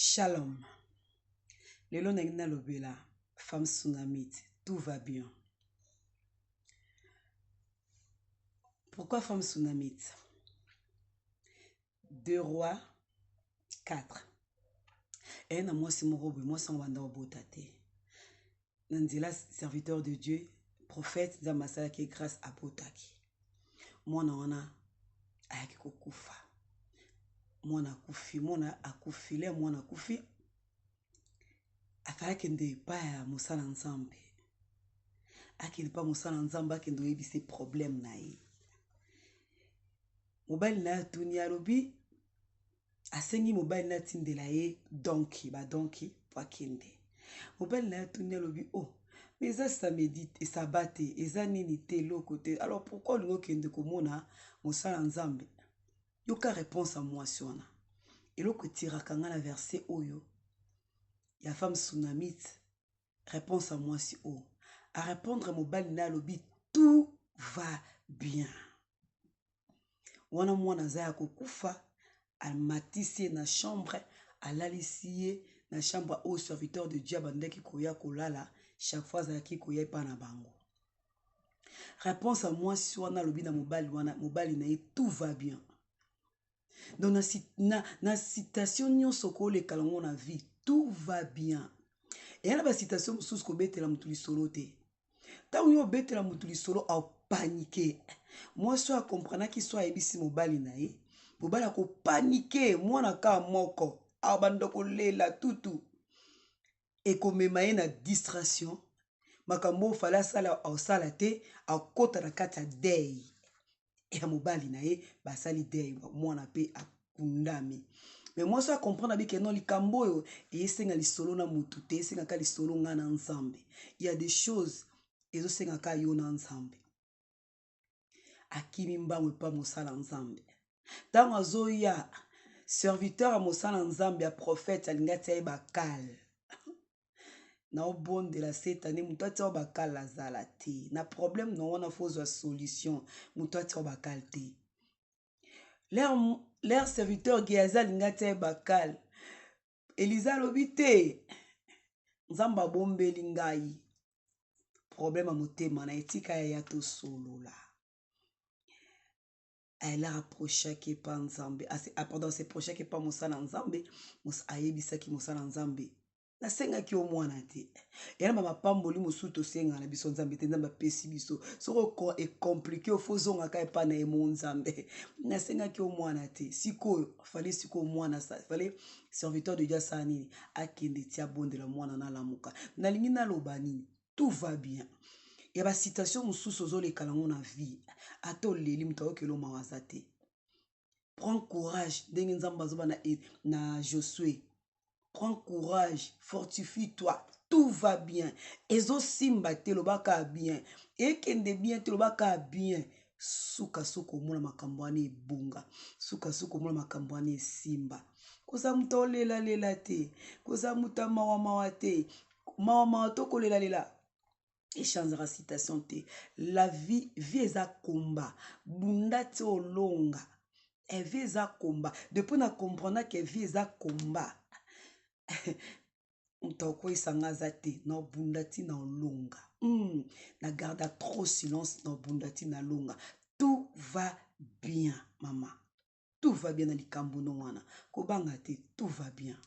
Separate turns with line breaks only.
Shalom. Lelo na lobela, femme tsunamite, tout va bien. Pourquoi femme tsunamite? 2 Rois 4. Et na moi c'est mon robe, moi sans wanda obotate. Nandila serviteur de Dieu, prophète Zamasala qui est grâce à Botaki. Moi na wana ayaki kokufa. Moi na kufi, moi na akufi, le moi na kufi. Afalaki nde pa ya mosala nzambe. Akende pa mosala nzambe akende oyebisa problème na ye. Mobali na tuni alobi asengi mobali na tindela ye donki ba donki po akende. Mobali na tuni alobi oh mais ça samedi et sabate eza nini te loko te. Alors pourquoi lingo kende komona mosala nzambe? Yoka réponse à moi sona. Eloko tiraka nga na verset oyo. Ya femme tsunamite, réponse à moi si oh. À répondre à mobali na lobi, tout va bien. Wana mwana zaya kokufa, al matisi na chambre, al alisi na chambre au serviteur de Dieu bandeki koya kolala, chaque fois zaki koya pa na bango. Réponse à moi si wana lobi na mobali na tout va bien. Donc na citation nyonso ko le kalongo na vie, tout va bien. Et il y a une citation sous ko betela mutuli solo te. Tant yo betela mutuli solo a paniqué. Moi so a comprendre ki so a ebisi mobali na ye. Mobali ko paniqué, moi na ka moko. A bando ko lela tutu. Et ko memaye na distraction. Makambo fala sala au sala te, a kota na kata dei. Et mobali na ye ba sali dei, moi na pe a kundami. Mais moi, ça comprendre que non, les cambo et senga li solo na mutute, senga ka li solo nga na nzambe. Il y a des choses et zo senga ka yo na nzambe. Akimi mbangwe pa mosala nzambe. Tango azo ya serviteur a mosala nzambe, a prophète alingati ya bakal. Na obon de la cette année, mutati wa bakal la zalati. Na problème non wana faut la solution, mutati wa bakal te. Leur serviteur Géaza lingate bakal. Elisa lobite. Nzamba bombe lingai. Problème à motema na etika ya yato solo la. Elle a approché qui pas nzambe. Pendant ces projets qui pas mosala nzambe, mos ayebisa ki mosala nzambe. Na senga ki o mwana te. Yana mama pamboli mosuto senga na biso nzambe te nzamba pesi biso. Soko est compliqué au fozonga ka pa na emo nzambe. Na senga ki o mwana te. Siko fallait siko mwana sa. Fallait serviteur de Dieu sani akende tia bonde la mwana na lamuka. Na lingi na lobani tout va bien. Il y a des citations où sous les calango na vie. Ato leli mtao kelo mawazate. Prends courage. Dengen zambazoba na Josué. Prends courage, fortifie-toi, tout va bien. Ezo simba te lobaka bien. Ekende bien te lobaka bien. Suka suko mula makambwane bunga. Suka suko mula makambwane simba. Koza muta lela lela te. Koza muta mawa mawa te. Mawa mawa toko lela lela. Échangera citation te. La vie eza combat. Bunda te olonga. Et vie eza combat. Depuis na comprendre que vie eza combat. Mtoko isanga zate na bundati na olonga. Na garda trop silence na bundati na longa. Tout va bien, maman. Tout va bien na likambo no wana. Kobanga te, tout va bien.